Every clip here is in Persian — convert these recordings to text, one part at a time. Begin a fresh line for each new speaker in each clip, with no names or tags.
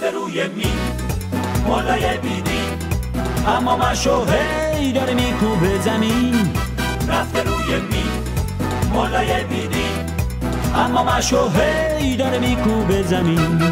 رفته روی می مولای بیدی، اما مشو هی داره میکوبه زمین. رفته روی می مولای بیدی، اما مشو هی داره میکوبه زمین.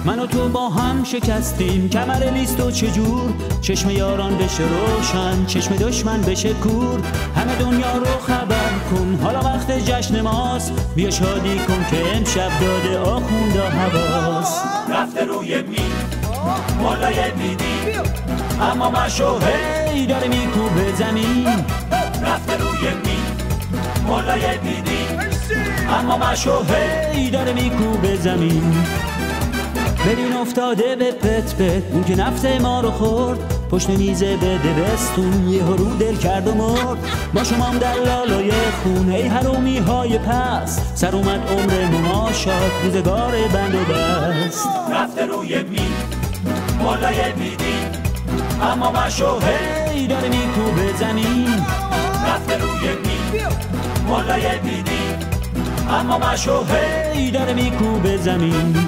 من و تو با هم شکستیم کمر لیست و چجور، چشم یاران بشه روشن چشم دشمن بشه کور. همه دنیا رو خبر کن حالا وقت جشن ماست، بیا شادی کن که امشب داده آخونده حواس. رفته روی می مولای بیدی، اما مشو هی داره میکوبه زمین. رفته روی می مولای بیدی، اما مشو هی داره میکوبه زمین. ببین افتاده به پت پت اون که نفس ما رو خورد، پشت میزه به دبستون یه رو دل کرد و مرد. ما شمام در لالای خون ای حرومی های پس، سر اومد عمر مماشات روزگار بند و بست. رفته روی می مولای بیدی، اما مشو هی داره میکوبه زمین. رفته روی می مولای بیدی، اما مشو هی داره میکوبه زمین.